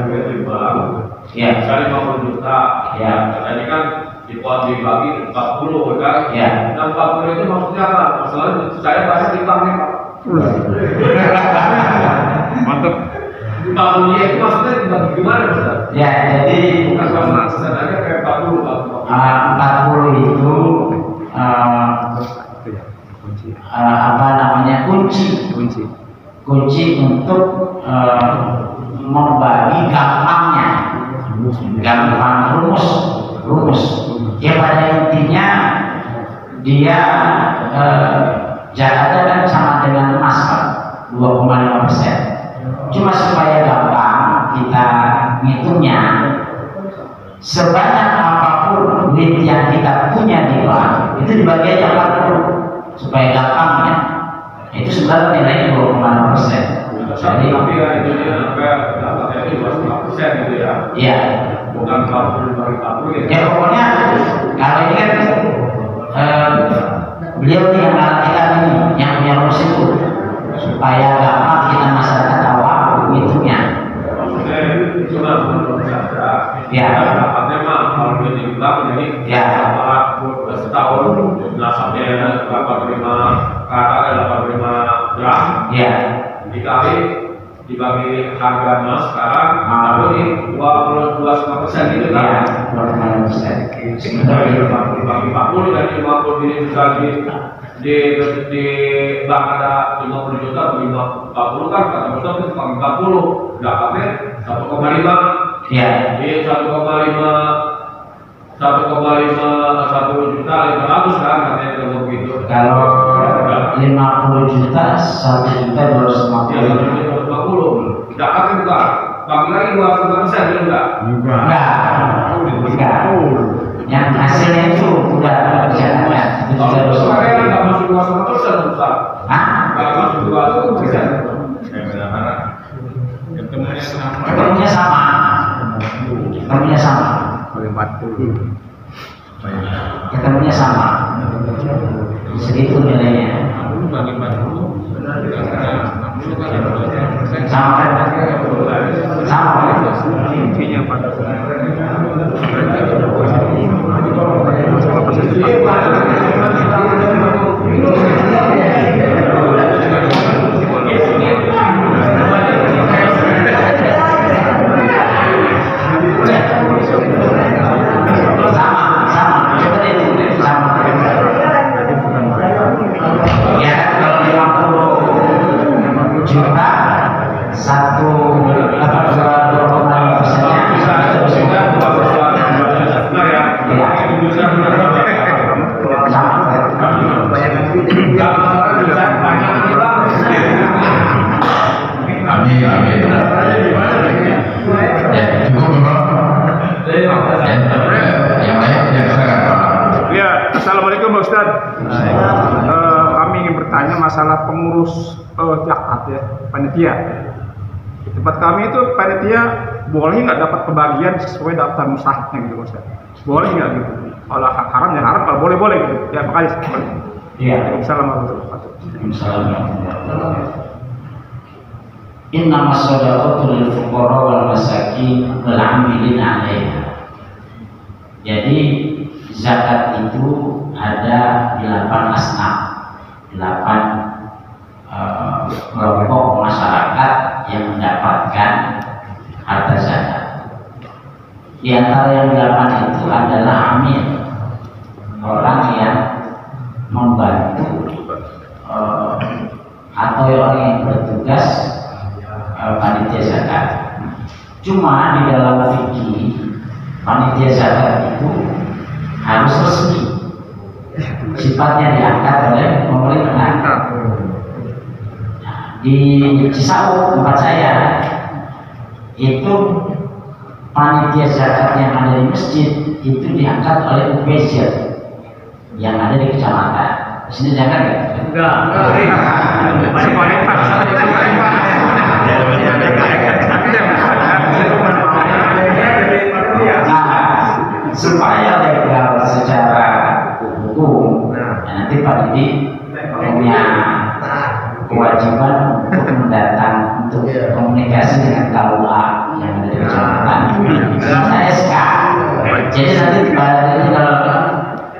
duit di bank, Ya. bisa 50 juta. Ya. Katanya kan dibagi 40 kan? Ya. Nah 40 itu maksudnya apa? Masalahnya saya bahasa di bank nih Pak. Mantap. 40 itu maksudnya dibagi gimana Ustaz? Ya, jadi Bukan sama sebenarnya kayak 40 Pak. 40 itu apa namanya, kunci untuk membagi gampangnya, rumus. Ya pada intinya dia Jakarta kan sama dengan emas Pak, 2,5%. Cuma supaya gampang kita ngitungnya, sebanyak apapun duit yang kita punya di bank itu dibagi aja 40 supaya gampang ya. Itu sebenarnya nilainya 2,5%. Jadi tapi ya itu dapatnya itu 25% gitu ya. Iya. Bukan 40 bagi 40 ya. Ya pokoknya kalau ini kan beliau nih yang kita ini yang punya rumus itu supaya gampang kita masyarakat awam menghitungnya. Maksudnya cuma menurut saya. Ya. Dapatnya mah kalau duit di bank jadi Ya. dapat setahun nasabnya 85 kakak 85 gram. Ya. Dikali dibagi harga emas sekarang lalu di 22,5% gitu kan. 2,5%. Dibagi 40 dan 50 ini bisa di bank ada 50 juta, 40 kan kata Ustaz itu 40 dapatnya 1,5. Ya. Jadi 1,5 juta 500 kan katanya kalau begitu. Kalau 50 juta 1 juta 250. Ya 1,250. Dapatnya bukan. Bagi lagi 2,5% itu enggak? Enggak. Yang hasilnya itu udah berjalan. Kalau sekarang nggak masuk 2,5% Ustaz. Hah? Nggak masuk 2,5%. Ketemunya sama. Ketemunya sama. Segitu nilainya. Sama kan? Sama kan? Intinya pada Assalamualaikum Pak Ustaz. Kami ingin bertanya masalah pengurus zakat ya, panitia. Di tempat kami itu panitia boleh nggak dapat kebagian sesuai daftar musahnya gitu Pak Ustaz? Boleh nggak gitu? Kalau haram ya haram, kalau boleh gitu. Ya makasih. Iya. Assalamualaikum warahmatullahi wabarakatuh. Innamas shadaqatu lil fuqara wal masakin wal 'amilin 'alaiha. Jadi zakat itu ada 8 asnaf, 8 kelompok masyarakat yang mendapatkan harta zakat. Di antara yang 8 itu adalah amil, orang yang membantu atau orang yang bertugas panitia zakat. Cuma di dalam fikih panitia zakat itu harus resmi, sifatnya diangkat oleh pemerintah. Di Cisauk tempat saya itu panitia zakat yang ada di masjid itu diangkat oleh UPZ yang ada di kecamatan. Sini jangan ya? Enggak. Supaya legal secara hukum, nanti Pak Didi punya kewajiban untuk mendatang untuk komunikasi dengan KUA yang ada di kecamatan. Jadi nanti kalau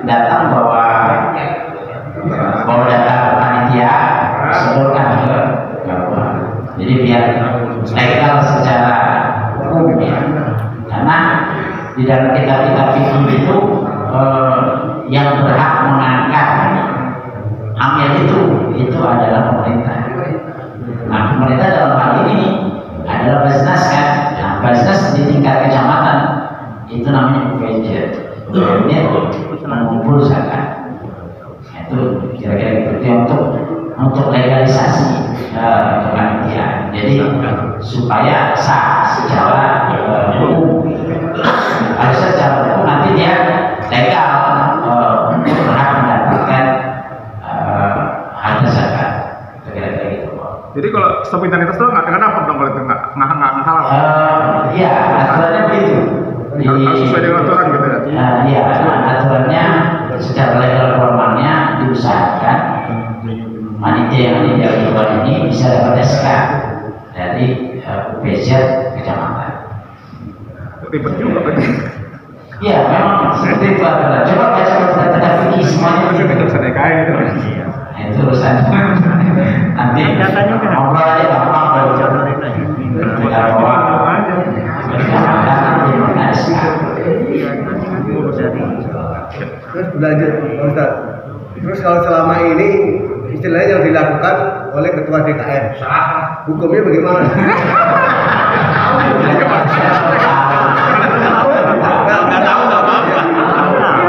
datang bawa data panitia, sodorkan ke Gabungan. Jadi biar legal secara umum ya. Karena di dalam kitab-kitab fikih itu yang berhak mengangkat amil itu adalah pemerintah. Nah, pemerintah dalam hal ini adalah Basnas kan. Nah, Basnas di tingkat kecamatan itu namanya UPJ. Ini mengumpul zakat. Itu kira-kira gitu untuk legalisasi kepanitiaan. Jadi supaya sah secara umum. Harusnya secara umum nanti dia legal untuk berhak mendapatkan harga zakat. Kira-kira gitu. Jadi kalau spontanitas itu nggak dapat dong kalau itu nggak halal. Iya, aturannya begitu. Harus sesuai dengan aturan gitu ya. Iya, aturannya secara legal formalnya diusahakan panitia yang dibuat ini bisa dapat SK dari UPZ kecamatan. Ribet juga kan? Iya, memang seperti itu aturan. Coba baca kitab fikih semuanya. Itu kita bisa DKI gitu. Nah, itu urusan. Nanti ngobrol aja gampang baru kita bawa kecamatan nanti ada SK. Terus belajar, Ustaz. Terus kalau selama ini istilahnya yang dilakukan oleh ketua DKM, hukumnya bagaimana?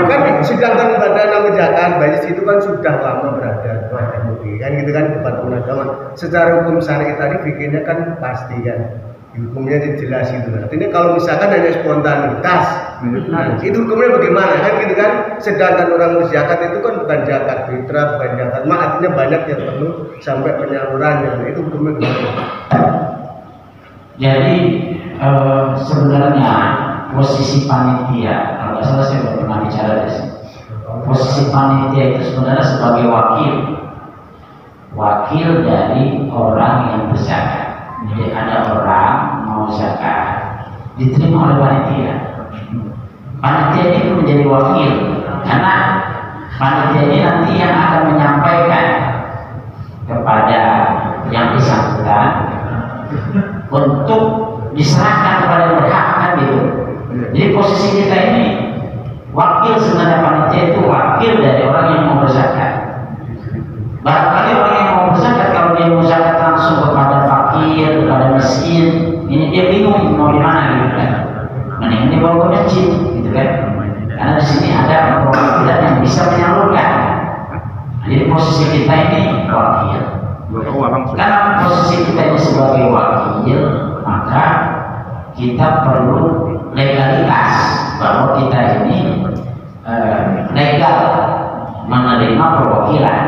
Kan sedangkan badan nama zakat basis itu kan sudah lama berada pada MUI kan gitu kan bukan penagaman. Secara hukum syar'i tadi bikinnya kan pasti kan. Hukumnya jelas itu. Artinya kalau misalkan hanya spontanitas, nah, itu hukumnya bagaimana kan gitu kan? Sedangkan orang berzakat itu kan bukan zakat fitrah, bukan zakat mah, artinya banyak yang perlu sampai penyalurannya. Nah, itu hukumnya bagaimana? Jadi sebenarnya posisi panitia, kalau nggak salah saya belum pernah bicara di sini. Posisi panitia itu sebenarnya sebagai wakil dari orang yang berzakat. Jadi ada orang mau zakat diterima oleh panitia. Panitia ini menjadi wakil karena panitia ini nanti yang akan menyampaikan kepada yang bersangkutan untuk diserahkan kepada yang berhak kan gitu. Jadi posisi kita ini wakil, sebenarnya panitia itu wakil dari orang yang mau berzakat. Barangkali orang yang mau berzakat kalau dia mau zakat langsung kepada fakir, kepada miskin, ini dia bingung mau di mana gitu kan. Mending dia bawa ke masjid gitu kan. Karena di sini ada perwakilan yang bisa menyalurkan. Jadi posisi kita ini wakil. Karena posisi kita ini sebagai wakil, maka kita perlu legalitas bahwa kita ini legal menerima perwakilan.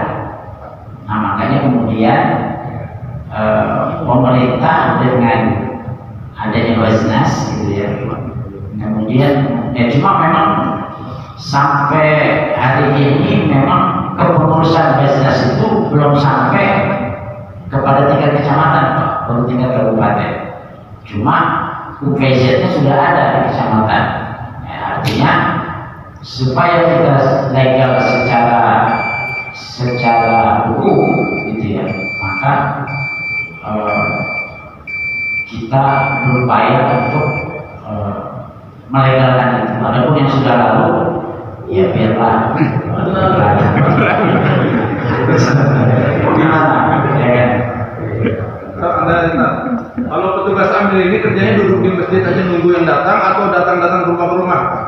Nah, makanya kemudian pemerintah dengan adanya Basnas gitu ya, kemudian ya cuma memang sampai hari ini memang kepengurusan Basnas itu belum sampai kepada tingkat kecamatan Pak, baru tingkat kabupaten. Cuma UPZ-nya sudah ada di kecamatan. Ya, artinya supaya kita legal secara hukum gitu ya, maka kita berupaya untuk melegalkan itu. Adapun yang sudah lalu ya biarlah kalau petugas ambil ini kerjanya duduk di masjid aja nunggu yang datang atau datang rumah ke rumah?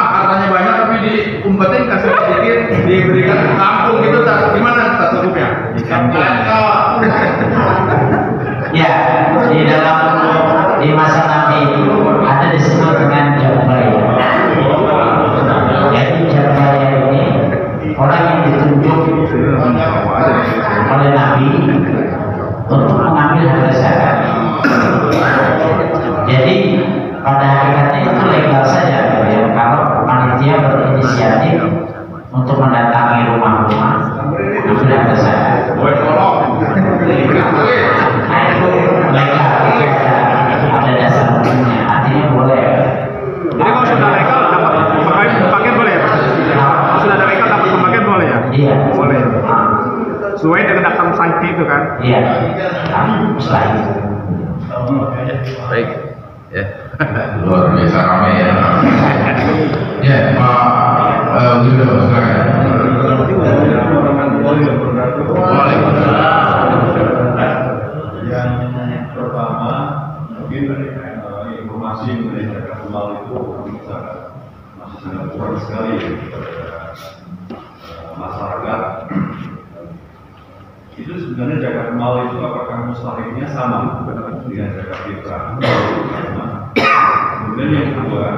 Hartanya banyak tapi diumpetin kasih sedikit diberikan ke kampung gitu, gimana tak cukupnya? Ya, di masa Nabi itu ada disebut dengan Jabariyah. Jadi Jabariyah ini orang yang ditunjuk oleh Nabi untuk mengambil harta zakat. Jadi pada hakikatnya itu legal saja ya, kalau panitia berinisiatif untuk mendatangi rumah-rumah mengambil harta zakat. Iya. Boleh. Sesuai dengan akam saiki itu kan. Iya. Mustahil. Baik, ya. Luar biasa ramai ya. Ya, Pak Widodo, silakan. Yang pertama, mungkin informasi mengenai zakat mal itu masih sangat kurang sekali ya, kepada masyarakat. Itu sebenarnya zakat mal itu apakah mustahilnya sama dengan zakat fitrah? Kemudian yang kedua,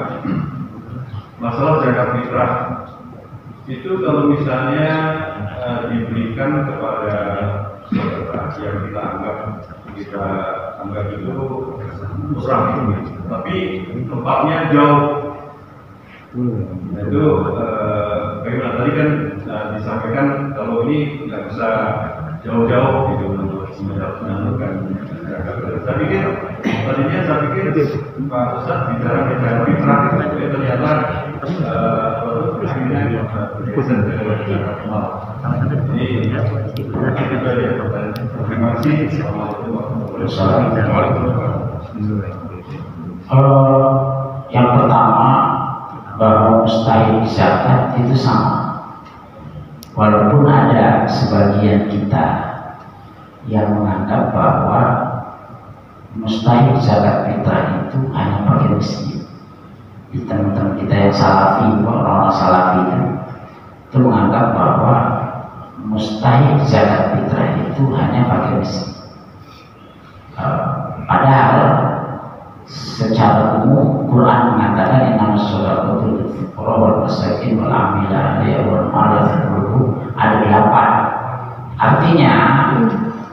masalah zakat fitrah itu kalau misalnya diberikan kepada saudara yang kita anggap itu murah, tapi tempatnya jauh. Nah, itu bagaimana tadi kan disampaikan kalau ini nggak bisa jauh-jauh gitu untuk menyalurkan zakat. Saya pikir Pak Ustadz bicara zakat fitrah, ternyata ini bergeser ke zakat mal. Jadi terima kasih. Yang pertama, bahwa mustahil zakat itu sama. Walaupun ada sebagian kita yang menganggap bahwa mustahil zakat fitrah itu hanya bagi miskin. Di teman-teman kita yang salafi, orang-orang salafi itu menganggap bahwa mustahil zakat fitrah itu hanya bagi miskin. Padahal secara umum Quran mengatakan inna shadaqatul fuqara wal masakin wal amila alaiha wal ma'ruf ada 8. Artinya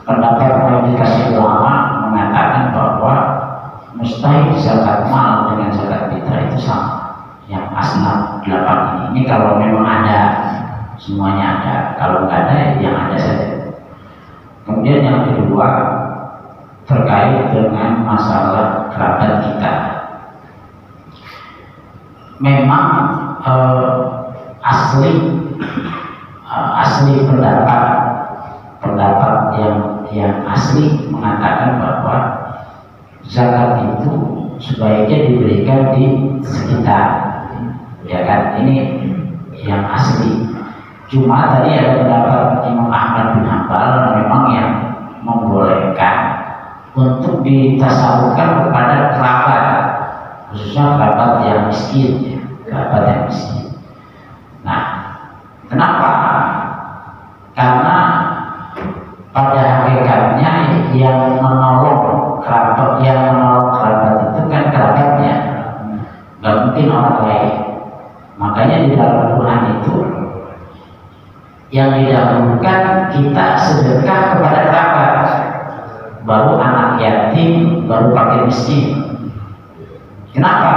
pendapat mayoritas ulama mengatakan bahwa mustahil zakat mal dengan zakat fitrah itu sama. Yang asnaf 8 ini. Ini kalau memang ada, semuanya ada. Kalau nggak ada, yang ada saja. Kemudian yang kedua terkait dengan masalah kerabat kita. Memang asli pendapat yang asli mengatakan bahwa zakat itu sebaiknya diberikan di sekitar, ya kan? Ini yang asli. Cuma tadi ada pendapat Imam Ahmad bin Hanbal memang yang membolehkan untuk ditasawufkan kepada kerabat, khususnya kerabat yang miskin, ya, kerabat yang miskin. Nah, kenapa? Karena pada hakikatnya yang menolong kerabat itu kan kerabatnya, nggak mungkin orang lain. Makanya di dalam Quran itu yang didahulukan kita sedekah kepada kerabat, baru anak yatim, baru fakir miskin. Kenapa?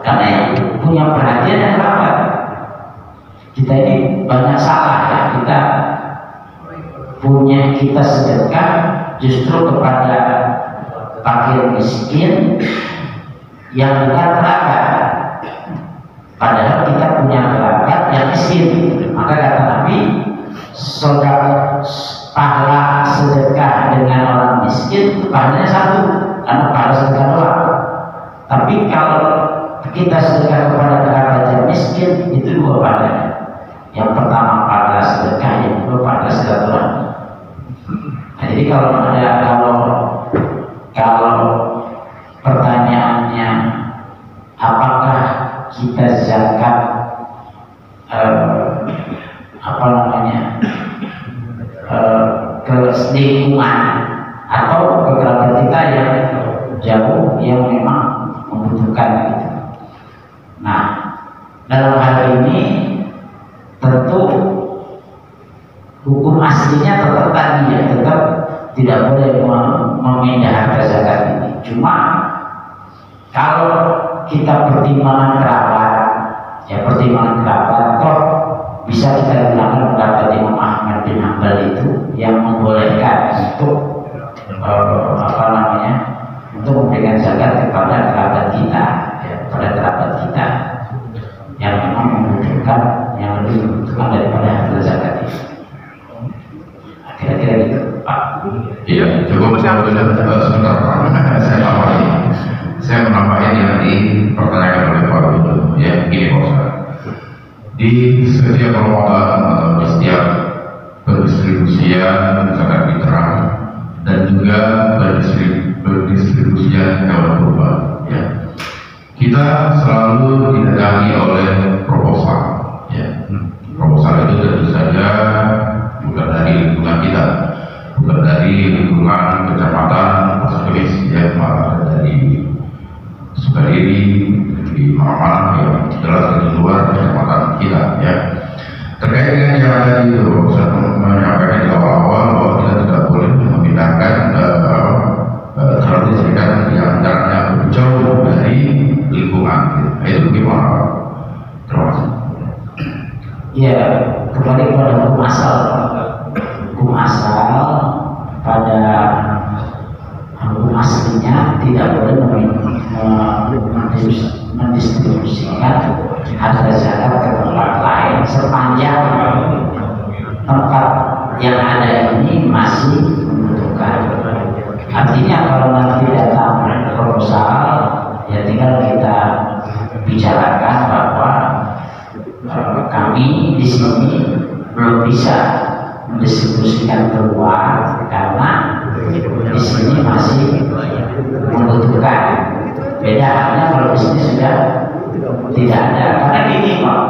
Karena yang punya perhatian kerabat. Kita ini banyak salah ya, kita sedekah justru kepada fakir miskin yang bukan kerabat. Padahal kita punya kerabat yang miskin. Maka kata Nabi, pahala sedekah dengan orang miskin pahalanya satu, karena pahala sedekah doang. Tapi kalau kita sedekah kepada kerabat yang miskin, itu 2 pahalanya. Yang pertama pahala sedekah, yang kedua pahala silaturahmi. Nah, jadi kalau pertanyaannya apakah kita zakat ke lingkungan atau ke kerabat kita yang jauh yang memang membutuhkan gitu. Nah, dalam hal ini tentu hukum aslinya tetap tadi ya, tetap tidak boleh memindah harta zakat ini. Cuma kalau kita pertimbangan kerabat, ya pertimbangan kerabat, toh bisa kita gunakan pendapat Imam Ahmad bin Hanbal itu yang membolehkan untuk untuk memberikan zakat kepada kerabat kita, ya, kepada kerabat kita yang memang membutuhkan, yang lebih membutuhkan daripada harta zakat itu. Cukup sebentar Pak. Saya menambahkan yang dipertanyakan oleh Pak Widodo. Ya, gini Pak Ustaz. Di setiap Ramadan atau di setiap pendistribusian zakat fitrah dan juga pendistribusian hewan kurban, ya, kita selalu didatangi oleh proposal. Ya, proposal itu tentu saja bukan dari lingkungan kita, bukan dari lingkungan kecamatan Pasar Kemis, ya, malah dari Sukadiri, di mana-mana yang jelas di luar kecamatan kita, ya. Terkait dengan yang tadi itu, saya menyampaikan di awal-awal bahwa kita tidak boleh memindahkan terlalu serikat yang jaraknya lebih jauh dari lingkungan. Nah, itu bagaimana? Terima kasih. Ya, kembali kepada hukum asal. Hukum asal pada hukum aslinya tidak boleh mendistribusikan harta zakat ke tempat lain sepanjang tempat yang ada ini masih membutuhkan. Artinya kalau nanti datang proposal, ya tinggal kita bicarakan bahwa kami di sini belum bisa mendistribusikan keluar karena di sini masih membutuhkan. Beda halnya kalau di sini sudah tidak ada. Karena gini Pak,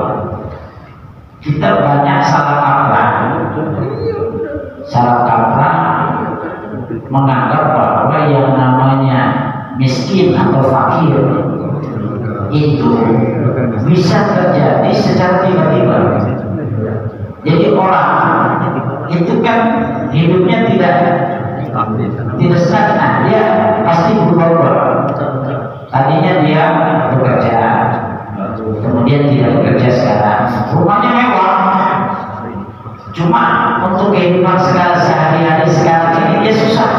kita banyak salah kaprah menganggap bahwa yang namanya miskin atau fakir itu bisa terjadi secara tiba-tiba. Jadi orang itu kan hidupnya tidak stagnan, dia pasti berubah-ubah. Tadinya dia bekerja, kemudian tidak bekerja sekarang, rumahnya mewah, cuma untuk kehidupan sehari-hari sekarang ini dia susah.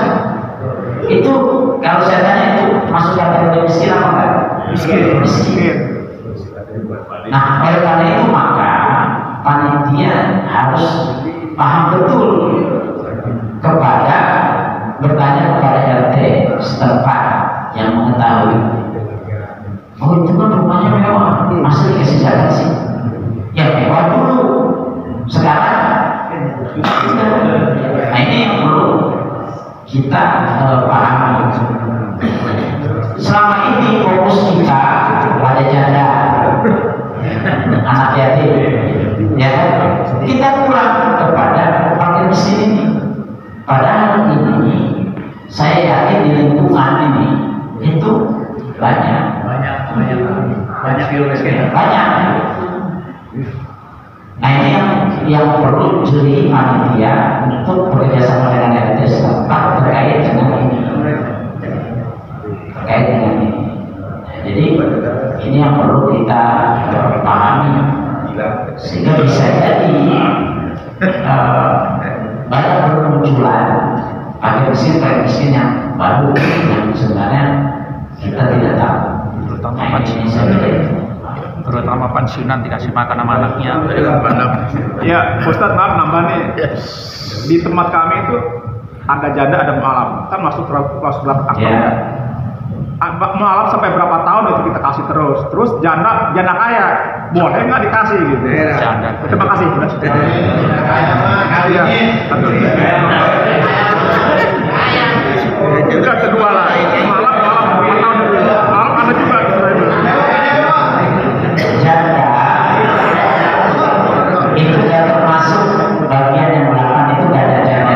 Itu kalau saya tanya itu masuk kategori miskin apa enggak? Miskin. Nah, oleh karena itu maka panitia harus paham betul kepada bertanya kepada RT setempat yang mengetahui. Oh itu kan rumahnya mewah, masa dikasih zakat sih? Ya mewah dulu, sekarang. Nah ini yang perlu kita pahami. Selama ini fokus kita pada janda, anak yatim, ya kita kurang kepada fakir miskin ini. Padahal ini saya yakin di lingkungan ini itu banyak banyak. Nah ini yang perlu jeli panitia untuk bekerjasama dengan RT setempat terkait dengan ini. Jadi ini yang perlu kita pahami sehingga bisa jadi banyak bermunculan fakir miskin yang baru yang sebenarnya kita tidak tahu. Terutama pensiunan dikasih makan sama anaknya. Ya, Ustadz maaf nambah nih. Di tempat kami itu ada janda ada mualaf. Kita masuk kelas berapa tahun? Ya. Mualaf sampai berapa tahun itu kita kasih terus. Terus janda kaya boleh nggak dikasih gitu? Janda. Terima kasih. Iya. Juga kedua lah. Mualaf 4 tahun dulu. Mualaf ada juga. Janda itu tidak termasuk bagian yang 8 itu tidak ada janda.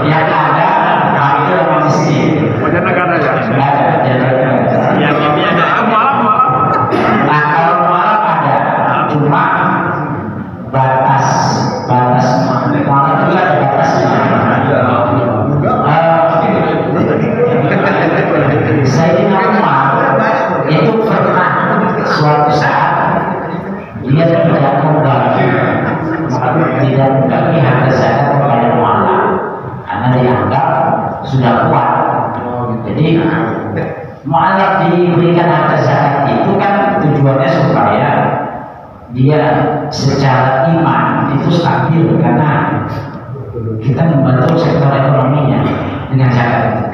Yang ada fakir sama miskin. Janda negara ya. Tidak ada janda. Malam. Nah kalau malam ada, cuma dia secara iman itu stabil karena kita membantu sektor ekonominya dengan zakat.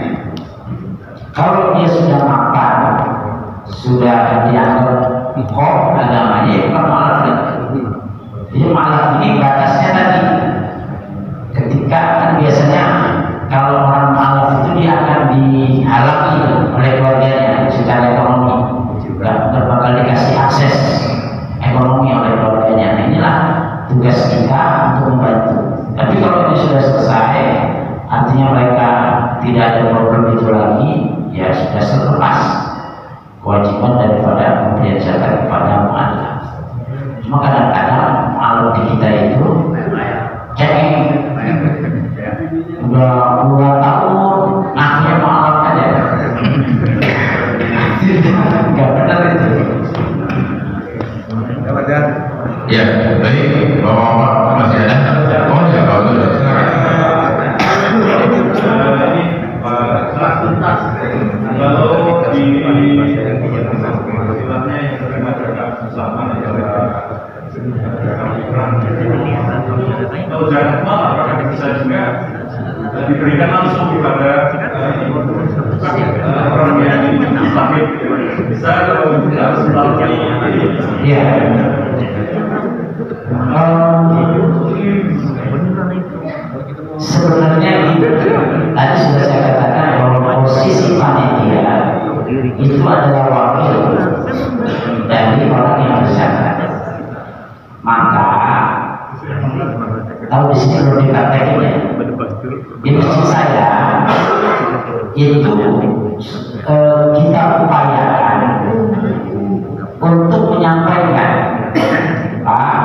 Kalau dia sudah mapan, sudah dianggap kok agamanya, ya bukan mu'alaf lagi. Jadi mu'alaf ini batasnya tadi, ketika kan biasanya kalau orang mu'alaf itu dia akan dihalangi oleh keluarganya secara ekonomi, nggak bakal dikasih akses ekonomi oleh keluarganya. Nah, inilah tugas kita untuk membantu. Tapi kalau ini sudah selesai, artinya mereka tidak ada problem itu lagi, ya sudah terlepas kewajiban daripada pemberian zakat kepada mu'alaf. Cuma kadang-kadang mu'alaf di kita itu cengeng, udah 2 tahun, akhirnya mu'alaf aja. Nggak benar itu. Ya, baik, Bapak masih ada? Oh ya, kalau itu silakan. Kalau di istilahnya yang terima zakat bersama adalah kalau zakat mal apakah bisa juga diberikan langsung kepada orang yang sakit? Bisa kalau harus melalui Ya. Sebenarnya tadi sudah saya katakan bahwa posisi panitia itu adalah wakil dari orang yang berzakat. Maka tahu di sini belum dipraktekin ya. Di masjid saya itu kita upayakan untuk menyampaikan, Pak,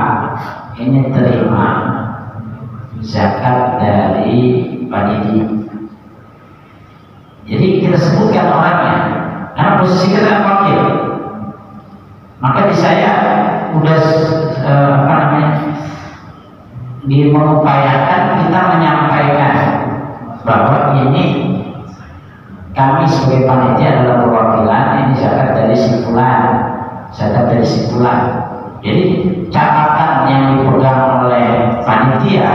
ini terima zakat dari panitia. Jadi kita sebutkan orangnya, karena posisi kita wakil. Maka di saya udah mengupayakan kita menyampaikan bahwa ini kami sebagai panitia adalah perwakilan, ini zakat dari si fulan, zakat dari si fulan. Jadi catatan yang dipegang oleh panitia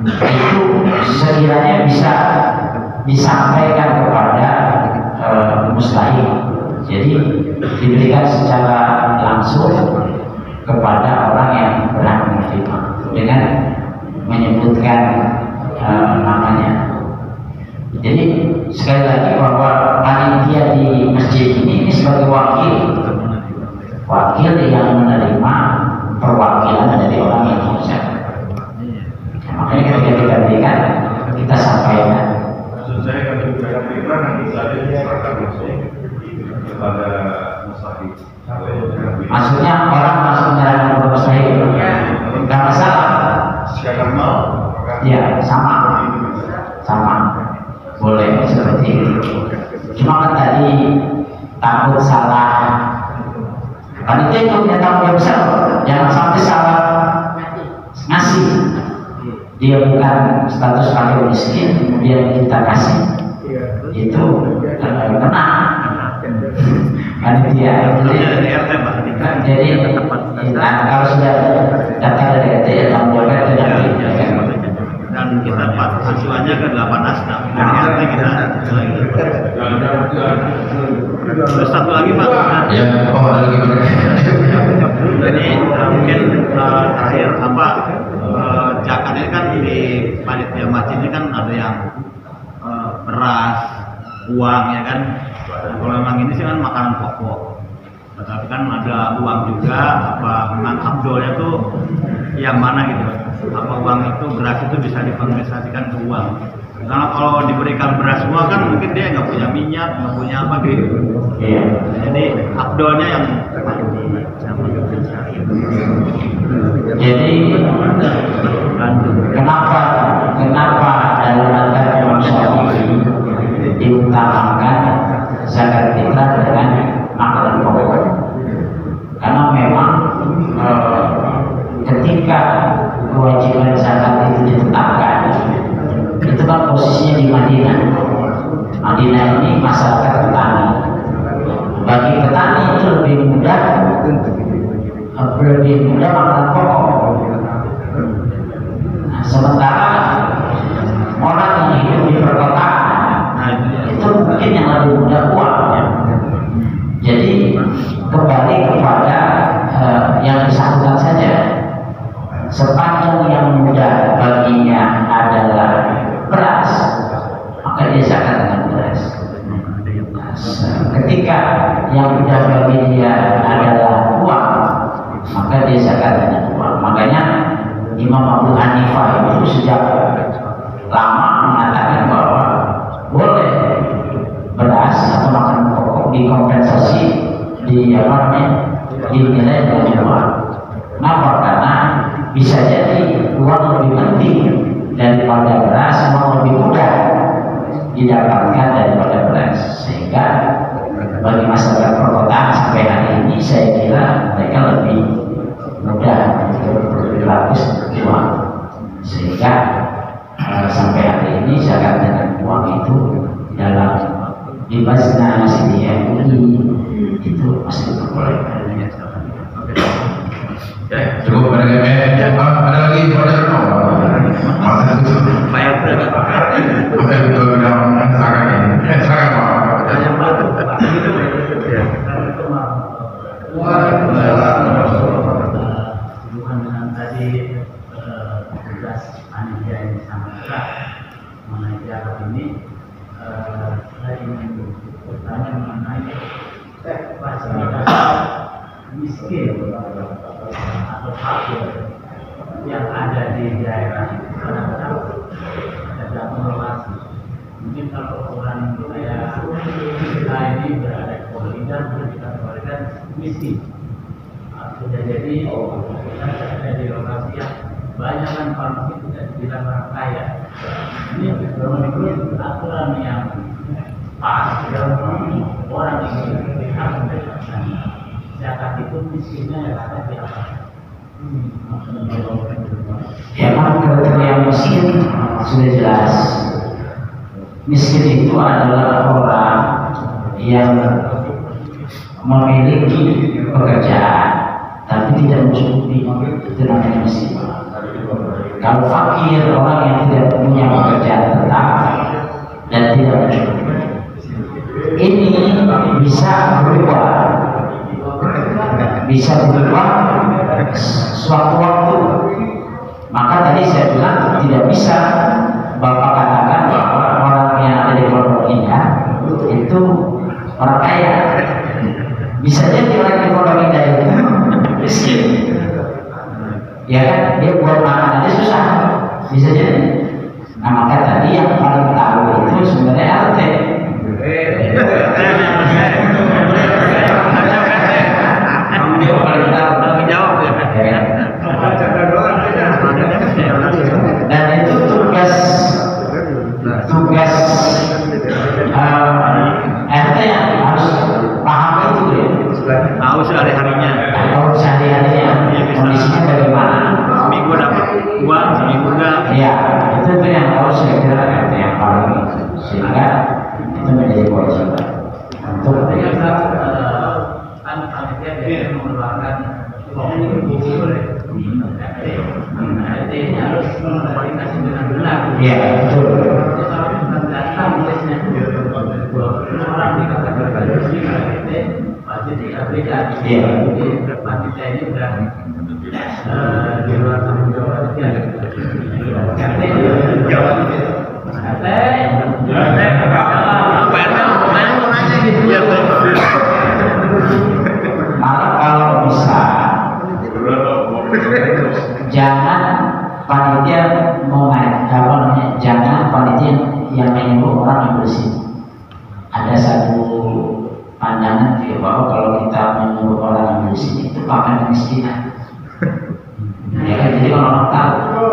itu sekiranya bisa disampaikan kepada mustahik. Jadi diberikan secara langsung kepada orang yang berhak menerima dengan menyebutkan namanya. Jadi sekali lagi bahwa panitia di masjid ini sebagai wakil yang menerima perwakilan dari orang yang mengucapkan. Makanya ketika digantikan kita sampaikan. Maksud saya kalau zakat fitrah nanti saja diserahkan langsung kepada mustahik. Maksudnya orang masuk menyerahkan kepada mustahik, nggak masalah. Zakat mal, Ya sama, boleh seperti itu. Cuma kan tadi takut salah. Panitia itu punya tanggung jawab besar, jangan sampai salah ngasih. Dia bukan status fakir miskin, kemudian kita kasih, itu kena panitia. Jadi kalau sudah data dari RT ya tanggung jawabnya tidak. Dan kita acuannya ke 8 asnaf dari RT kita. Terus satu lagi Pak. Ya, Pak ada lagi Pak. Jadi mungkin terakhir zakat ini kan di panitia masjid ini kan ada yang beras, uang ya kan. Kalau memang ini sih kan makanan pokok. Tetapi kan ada uang juga, memang abdolnya tuh yang mana gitu. Apa uang itu, beras itu bisa dikonversikan ke uang. Karena kalau diberikan beras semua kan mungkin dia nggak punya minyak, nggak punya apa gitu. Jadi abdolnya yang Jadi kenapa dalam mazhab Imam Syafi'i diutamakan zakat fitrah dengan makanan pokok? Karena memang ketika kewajiban zakat itu ditetapkan, itu kan posisinya di Madinah. Madinah ini masyarakat petani. Bagi petani itu lebih mudah lebih mudah makanan pokok. Nah, sementara orang yang hidup di perkotaan itu mungkin yang lebih mudah uang. Jadi kembali kepada yang bersangkutan saja. Sepanjang yang mudah baginya adalah beras, maka dia zakat dengan beras. Ketika yang mudah bagi dia adalah uang, maka dia zakat dengan uang. Makanya Imam Abu Hanifah itu sejak lama mengatakan bahwa boleh beras atau makanan pokok dikompensasi dinilai dengan uang. Kenapa? Karena bisa jadi uang lebih penting daripada beras, uang lebih mudah didapatkan daripada beras, sehingga bagi masyarakat perkotaan sampai hari ini saya kira mereka lebih mudah berperilaku seperti uang, sehingga sampai hari ini zakat dengan uang itu dalam libasna masih MUI itu masih diperbolehkan. Cukup pada ada lagi pada masa itu Bayar berapa? masa itu dalam sangat ini sangat hubungan dengan tadi tugas panitia yang sangat berat mengenai zakat ini, saya ingin bertanya mengenai fasilitas miskin atau fakir yang ada di daerah kadang-kadang ada akumulasi. Mungkin kalau orang kayak kita ini berada di Polda, kita dikategorikan miskin. Sudah jadi kita ada di lokasi yang banyak kan konflik tidak dibilang orang kaya. Ini menurut aturan yang pas dalam orang ini harus mendapatkan zakat itu miskinnya ada di apa? Ya, memang kriteria miskin sudah jelas. Miskin itu adalah orang yang memiliki pekerjaan tapi tidak mencukupi, itu namanya miskin. Kalau fakir, orang yang tidak punya pekerjaan tetap dan tidak mencukupi. Ini bisa berubah suatu waktu. Maka tadi saya bilang tidak bisa Bapak katakan bahwa orang yang ada di Pondok Indah itu orang kaya. Bisa jadi orang di Pondok Indah itu miskin, ya kan, dia buat makan aja susah, bisa jadi. Nah, maka tadi yang paling tahu itu sebenarnya RT. Dia paling tahu, jawab ya. Dan itu tugas RT yang harus paham itu ya. Tahu sehari-harinya. Tahu sehari-harinya kondisinya bagaimana. Seminggu dapat uang, seminggu enggak. Ya, itu yang harus saya kira RT yang paling, sehingga itu menjadi kewajiban untuk kan panitia biasanya mengeluarkan buku oleh RT ini harus mengklarifikasi dengan benar. Iya, betul. Kalau data biasanya orang dikatakan miskin RT pasti tidak beda. Iya. Jadi panitia ini sudah di luar tanggung jawab RT. RT jawab RT. Malah kalau bisa jangan panitia jangan panitia yang menyuruh orang yang bersih. Ada satu pandangan juga bahwa kalau kita menyuruh orang yang bersih itu akan kemiskinan. Ya kan, jadi kalau orang tahu.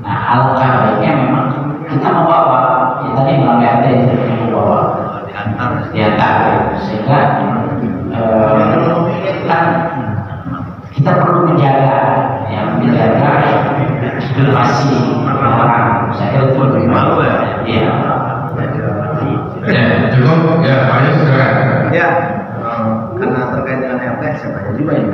Nah, alangkah baiknya memang kita membawa, ya tadi melalui RT itu membawa diantar, sehingga kita perlu menjaga privasi orang. Saya kira itu lebih malu ya. Iya. Ya, cukup ya, Pak Yus silakan. Ya, karena terkait dengan RT saya tanya juga ya.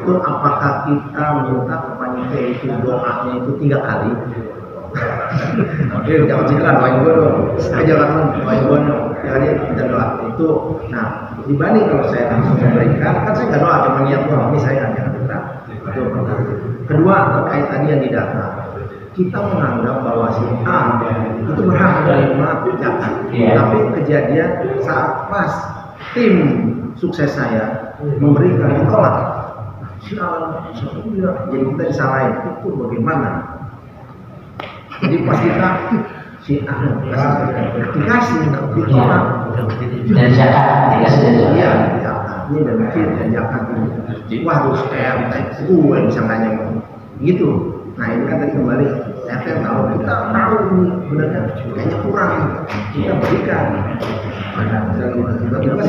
itu apakah kita minta ke panitia itu doanya itu 3 kali? Oke, jangan cerita doain gue dong. Jangan doain gue dong. Jangan kita doa itu. Nah, dibanding kalau saya langsung memberikan, kan saya nggak doa, cuma niat doang. Ini saya jangan cerita. Itu pertama. Kedua, terkait tadi yang didata, kita menganggap bahwa si A itu berhak menerima zakat. Tapi kejadian saat pas tim sukses saya memberikan ditolak. Jadi kita disalahin. Itu bagaimana? Jadi pas kita si A dikasih ditolak. Dari zakat dikasih dari zakat. Iya, zakatnya dan mungkin dan zakat ini. Wah, harus gue bisa nanya gitu. Nah ini kan tadi kembali, saya kan tahu kita tahu ini sebenarnya kayaknya kurang, kita berikan. Dan tiba-tiba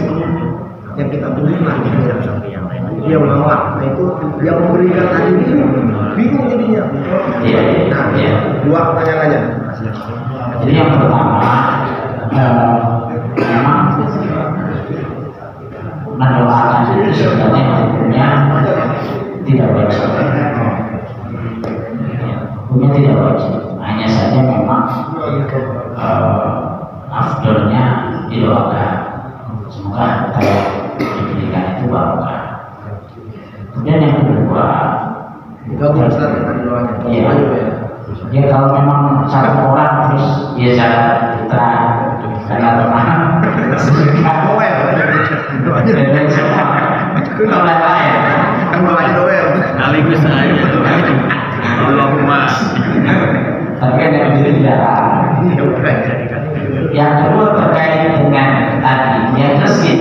yang kita berikan dia menolak. Nah itu yang memberikan tadi bingung jadinya. Nah, 2 pertanyaannya. Jadi yang pertama, memang mendoakan itu sebenarnya hukumnya tidak wajib. Hukumnya tidak wajib. Hanya saja memang afdolnya didoakan. Semoga kalau diberikan itu barokah. Kemudian yang kedua, ya kalau memang satu orang terus dia jalan kita karena teman sekaligus saya Allahumma. Tapi kan yang jadi dilarang. Yang kedua terkait dengan tadi yang miskin,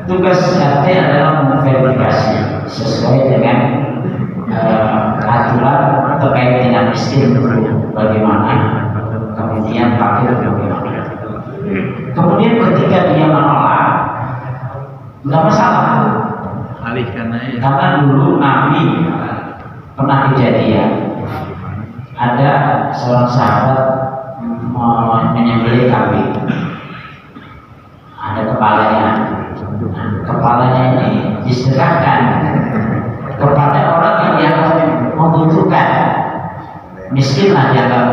tugas RT adalah memverifikasi sesuai dengan aturan terkait dengan miskin bagaimana, kemudian fakir bagaimana. Kemudian ketika dia menolak, nggak masalah. Karena dulu Nabi pernah kejadian ada seorang sahabat menyembelih kambing, ada kepalanya ini disedekahkan kepada orang yang dianggap membutuhkan, miskin lah dianggap.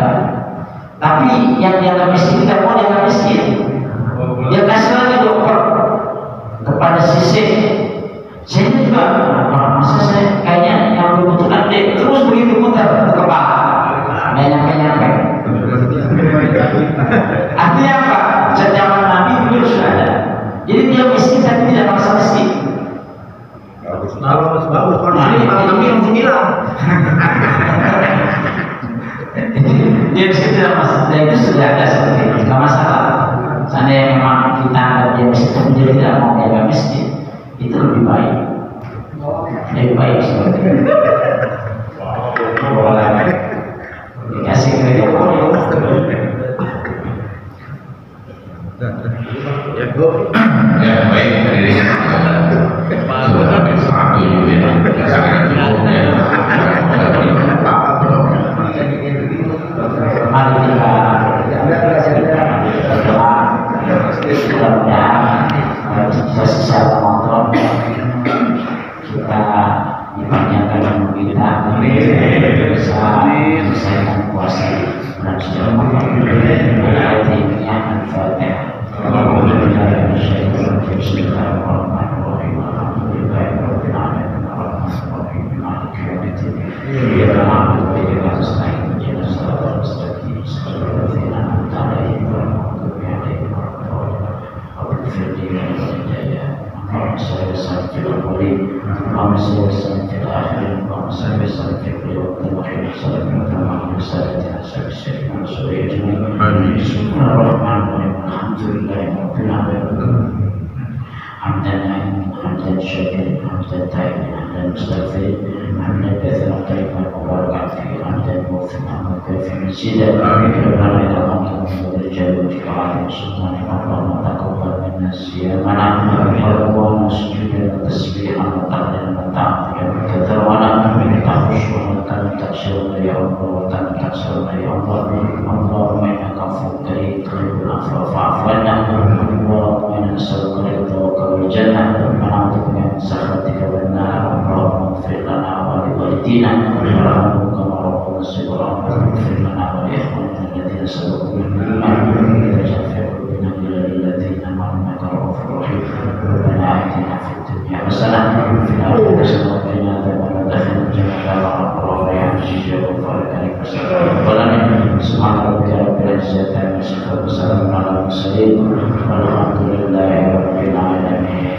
Tapi yang dianggap miskin tidak mau dianggap miskin, dia kasih lagi dokter kepada sisi. Saya juga masa saya kayaknya yang membutuhkan dia terus begitu putar ke kepala, nggak nyampe. Artinya apa? Zaman Nabi dulu sudah ada. Jadi dia miskin tapi tidak merasa miskin. Bagus, kalau ini Nabi langsung hilang. Dia miskin tidak masalah. Dan itu sudah ada seperti itu, nggak masalah. Seandainya memang kita anggap dia miskin tapi dia tidak mau dianggap miskin, itu lebih baik. Lebih baik seperti itu. Boleh dikasih kredit boleh. Ya baik, dirinya sudah habis waktu juga ya. Mari kita berdoa, mudah-mudahan sisa-sisa Ramadan kita dipanjangkan umur kita, bisa menyelesaikan puasa bulan suci Ramadan. Intinya Al-Fatihah. حمدا شاكرا حمدا تائبا حمدا مستغفرا حمدا كثيرا طيبا مباركا فيه حمدا موفقا وكافيا مزيدا ربنا لك الحمد والرجال والجلال والسلطان اللهم تقبل منا صيامنا وركوعنا سجودا وتسبيحا وتقديرا وتعظيما وكثرنا تخشعا وتنتشرنا يا الله وتنكسرنا يا الله اللهم انك عفو كريم تحب العفو فاعف عنا اللهم انا نسالك رضاك والجنه ونعوذ بك من سخطك والنار اللهم والدينا وارحمهم كما ربنا صغارا واغفر لنا ولإخواننا الذين سبقونا بالإيمان ولا تجعل في قلوبنا غلا للذين آمنوا إنك رؤوف رحيم ربنا آتنا في الدنيا حسنة وفي الآخرة حسنة وقنا عذاب النار ادخلنا الجنة مع الأبرار يا عزيز يا غفار كريم سبحان ربك رب العزة عما يصفون وسلام على المرسلين والحمد لله رب العالمين.